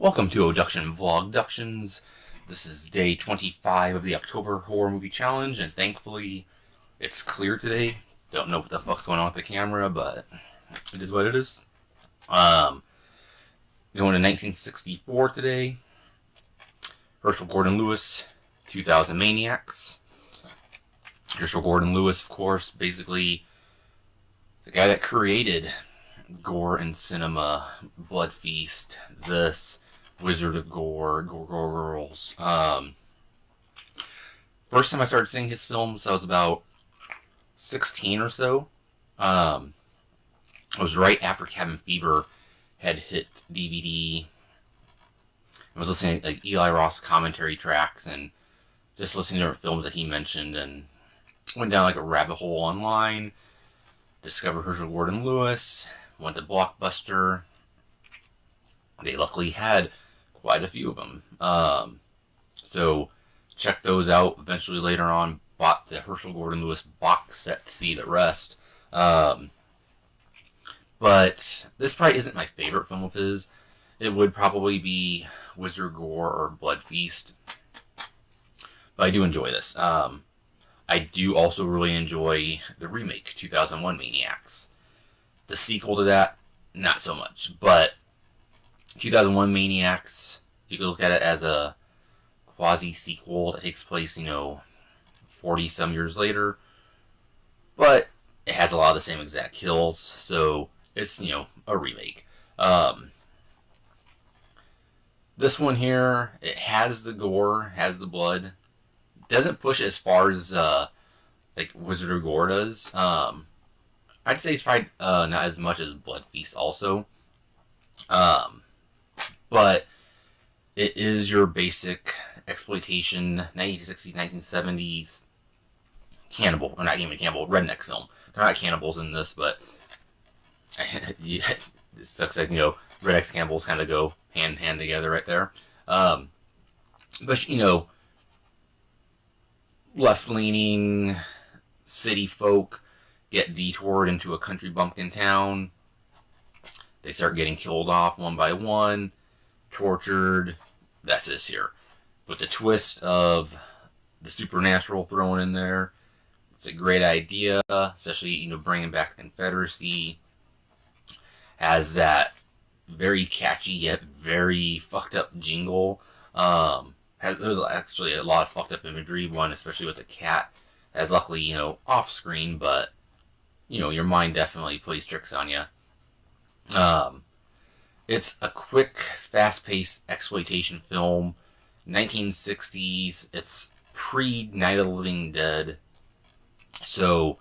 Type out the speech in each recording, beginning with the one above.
Welcome to Oduction-Vlog-Ductions. This is day 25 of the October Horror Movie Challenge, and thankfully it's clear today. Don't know what the fuck's going on with the camera, but it is what it is. Going to 1964 today. Herschel Gordon Lewis, 2000 Maniacs. Herschel Gordon Lewis, of course, basically the guy that created gore in cinema, Blood Feast, this, Wizard of Gore, Gore Girls. First time I started seeing his films, I was about 16 or so. It was right after Cabin Fever had hit DVD. I was listening to like Eli Roth commentary tracks and just listening to films that he mentioned, and went down like a rabbit hole online. Discovered Herschel Gordon Lewis. Went to Blockbuster. They luckily had quite a few of them. So checked those out. Eventually later on bought the Herschel Gordon Lewis box set to see the rest. But this probably isn't my favorite film of his. It would probably be Wizard of Gore or Blood Feast. But I do enjoy this. I do also really enjoy the remake, 2001 Maniacs. The sequel to that, not so much. But 2001 Maniacs, you could look at it as a quasi-sequel that takes place, 40-some years later. But it has a lot of the same exact kills, so it's, a remake. This one here, it has the gore, has the blood. Doesn't push as far as, like Wizard of Gore does. I'd say it's probably not as much as Blood Feast also. But it is your basic exploitation, 1960s, 1970s cannibal, or not even cannibal, redneck film. They're not cannibals in this, but it sucks that, rednecks, cannibals kind of go hand in hand together right there. But, left-leaning city folk get detoured into a country bumpkin town. They start getting killed off one by one, tortured. That's this here. With the twist of the supernatural thrown in there. It's a great idea, especially, bringing back the Confederacy. Has that very catchy yet very fucked up jingle. There's actually a lot of fucked up imagery, one especially with the cat. As luckily, off screen, but your mind definitely plays tricks on you. It's a quick, fast-paced exploitation film. 1960s. It's pre-Night of the Living Dead. So,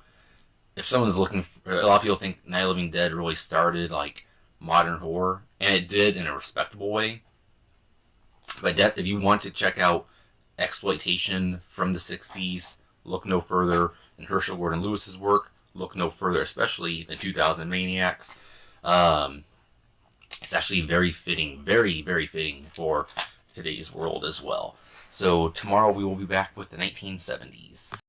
if someone's looking for... A lot of people think Night of the Living Dead really started, like, modern horror. And it did in a respectable way. But if you want to check out exploitation from the 60s, look no further than Herschel Gordon Lewis's work. Look no further, especially the 2000 Maniacs. It's actually very fitting, very, very fitting for today's world as well. So tomorrow we will be back with the 1970s.